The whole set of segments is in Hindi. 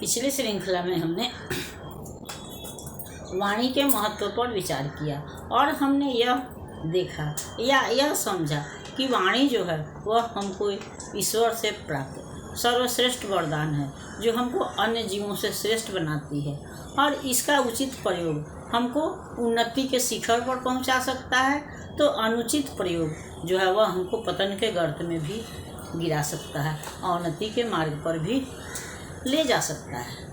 पिछली श्रृंखला में हमने वाणी के महत्व पर विचार किया और हमने यह देखा या यह समझा कि वाणी जो है वह हमको ईश्वर से प्राप्त सर्वश्रेष्ठ वरदान है जो हमको अन्य जीवों से श्रेष्ठ बनाती है और इसका उचित प्रयोग हमको उन्नति के शिखर पर पहुंचा सकता है, तो अनुचित प्रयोग जो है वह हमको पतन के गर्त में भी गिरा सकता है, अवनति के मार्ग पर भी ले जा सकता है।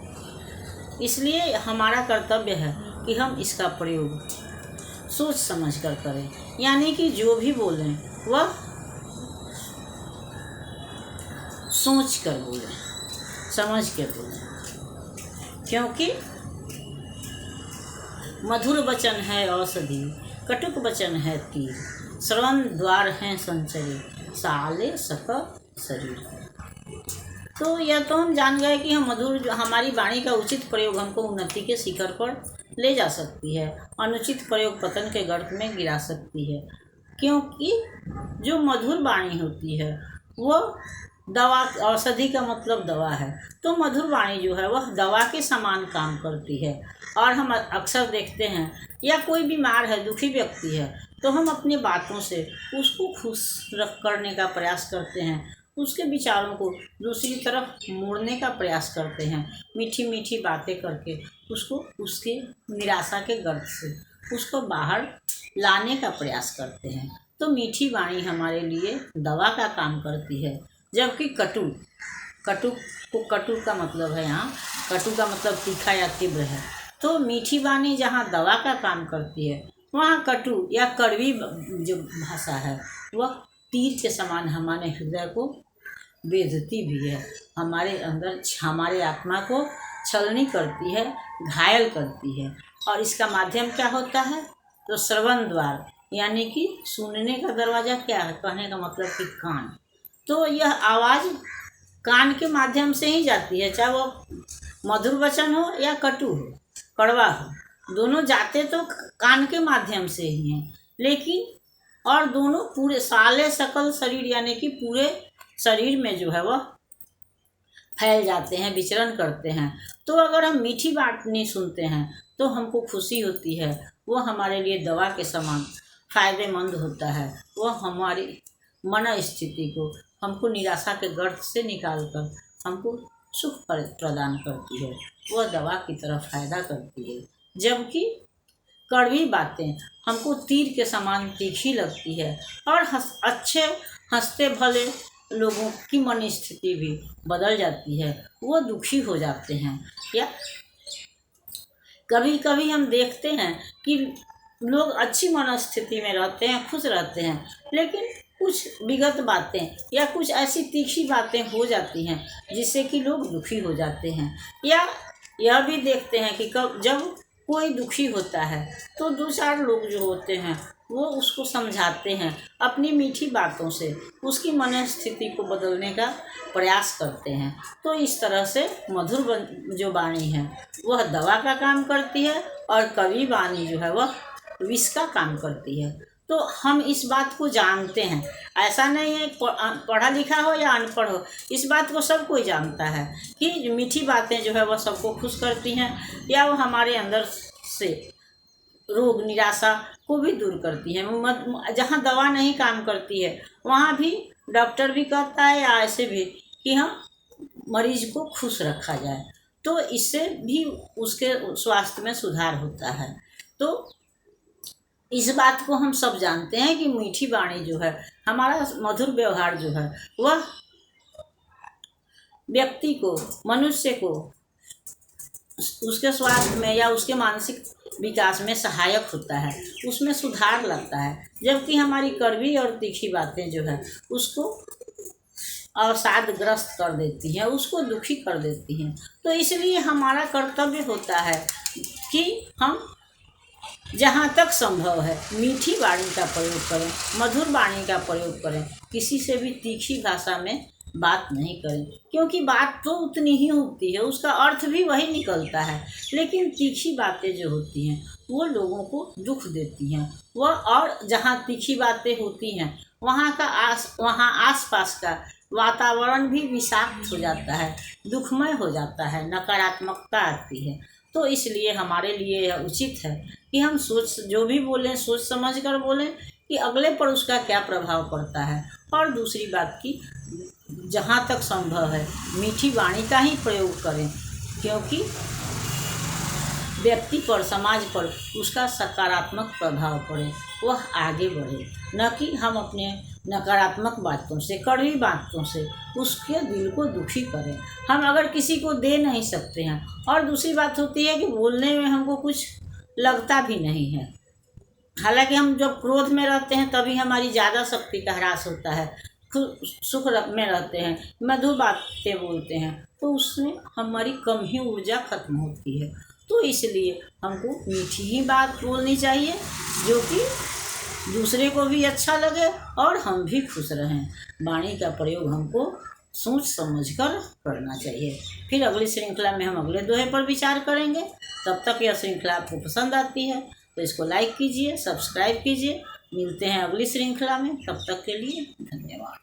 इसलिए हमारा कर्तव्य है कि हम इसका प्रयोग सोच समझ कर करें, यानी कि जो भी बोलें वह सोच कर बोलें, समझ के बोलें, क्योंकि मधुर वचन है औषधि, कटुक वचन है तीर, श्रवण द्वार है संचरी, साले सकल शरीर। तो यह तो हम जान गए कि हम हमारी वाणी का उचित प्रयोग हमको उन्नति के शिखर पर ले जा सकती है, अनुचित प्रयोग पतन के गर्त में गिरा सकती है, क्योंकि जो मधुर वाणी होती है वह दवा, औषधि का मतलब दवा है, तो मधुर वाणी जो है वह दवा के समान काम करती है। और हम अक्सर देखते हैं या कोई बीमार है, दुखी व्यक्ति है, तो हम अपनी बातों से उसको खुश करने का प्रयास करते हैं, उसके विचारों को दूसरी तरफ मोड़ने का प्रयास करते हैं, मीठी मीठी बातें करके उसको उसके निराशा के गर्त से उसको बाहर लाने का प्रयास करते हैं। तो मीठी वाणी हमारे लिए दवा का काम करती है, जबकि कटु का मतलब है, यहाँ कटु का मतलब तीखा या तीव्र है। तो मीठी वाणी जहाँ दवा का काम करती है, वहाँ कटु या कड़वी जो भाषा है वह तीर के समान हमारे हृदय को बेधती भी है, हमारे अंदर हमारे आत्मा को छलनी करती है, घायल करती है। और इसका माध्यम क्या होता है? तो श्रवण द्वार, यानी कि सुनने का दरवाज़ा क्या है? कहने का मतलब कि कान। तो यह आवाज़ कान के माध्यम से ही जाती है, चाहे वो मधुर वचन हो या कटु हो, कड़वा हो, दोनों जाते तो कान के माध्यम से ही हैं। लेकिन और दोनों पूरे साले सकल शरीर, यानी कि पूरे शरीर में जो है वह फैल जाते हैं, विचरण करते हैं। तो अगर हम मीठी बात नहीं सुनते हैं तो हमको खुशी होती है, वो हमारे लिए दवा के समान फ़ायदेमंद होता है। वह हमारी मन स्थिति को, हमको निराशा के गर्त से निकालकर हमको सुख प्रदान करती है, वह दवा की तरफ फ़ायदा करती है। जबकि कड़वी बातें हमको तीर के समान तीखी लगती है और अच्छे हंसते भले लोगों की मन स्थिति भी बदल जाती है, वो दुखी हो जाते हैं। या कभी कभी हम देखते हैं कि लोग अच्छी मनस्थिति में रहते हैं, खुश रहते हैं, लेकिन कुछ विगत बातें या कुछ ऐसी तीखी बातें हो जाती हैं जिससे कि लोग दुखी हो जाते हैं। या यह भी देखते हैं कि जब कोई दुखी होता है तो दो चार लोग जो होते हैं वो उसको समझाते हैं, अपनी मीठी बातों से उसकी मनस्थिति को बदलने का प्रयास करते हैं। तो इस तरह से मधुर जो वाणी है वह दवा का काम करती है और कड़वी वाणी जो है वह विष का काम करती है। तो हम इस बात को जानते हैं, ऐसा नहीं है पढ़ा लिखा हो या अनपढ़ हो, इस बात को सब कोई जानता है कि मीठी बातें जो है वह सबको खुश करती हैं या वह हमारे अंदर से रोग निराशा को भी दूर करती हैं। जहाँ दवा नहीं काम करती है वहाँ भी डॉक्टर भी कहता है या ऐसे भी कि हम मरीज को खुश रखा जाए, तो इससे भी उसके स्वास्थ्य में सुधार होता है। तो इस बात को हम सब जानते हैं कि मीठी वाणी जो है, हमारा मधुर व्यवहार जो है वह व्यक्ति को, मनुष्य को उसके स्वास्थ्य में या उसके मानसिक विकास में सहायक होता है, उसमें सुधार लाता है। जबकि हमारी कड़वी और तीखी बातें जो है उसको अवसादग्रस्त कर देती हैं, उसको दुखी कर देती हैं। तो इसलिए हमारा कर्तव्य होता है कि हम जहाँ तक संभव है मीठी वाणी का प्रयोग करें, मधुर वाणी का प्रयोग करें, किसी से भी तीखी भाषा में बात नहीं करें, क्योंकि बात तो उतनी ही होती है, उसका अर्थ भी वही निकलता है। लेकिन तीखी बातें जो होती हैं वो लोगों को दुख देती हैं। वह और जहाँ तीखी बातें होती हैं वहाँ आस पास का वातावरण भी विषाक्त हो जाता है, दुखमय हो जाता है, नकारात्मकता आती है। तो इसलिए हमारे लिए यह उचित है कि हम जो भी बोलें सोच समझ कर बोलें कि अगले पर उसका क्या प्रभाव पड़ता है। और दूसरी बात की जहाँ तक संभव है मीठी वाणी का ही प्रयोग करें, क्योंकि व्यक्ति पर, समाज पर उसका सकारात्मक प्रभाव पड़े, वह आगे बढ़े, न कि हम अपने नकारात्मक बातों से, कड़वी बातों से उसके दिल को दुखी करें। हम अगर किसी को दे नहीं सकते हैं, और दूसरी बात होती है कि बोलने में हमको कुछ लगता भी नहीं है, हालांकि हम जब क्रोध में रहते हैं तभी हमारी ज़्यादा शक्ति का ह्रास होता है, सुख में रहते हैं, मधुर बातें बोलते हैं, तो उसमें हमारी कम ही ऊर्जा खत्म होती है। तो इसलिए हमको मीठी ही बात बोलनी चाहिए, जो कि दूसरे को भी अच्छा लगे और हम भी खुश रहें। वाणी का प्रयोग हमको सोच समझ कर करना चाहिए। फिर अगली श्रृंखला में हम अगले दोहे पर विचार करेंगे। तब तक यह श्रृंखला आपको पसंद आती है तो इसको लाइक कीजिए, सब्सक्राइब कीजिए। मिलते हैं अगली श्रृंखला में, तब तक के लिए धन्यवाद।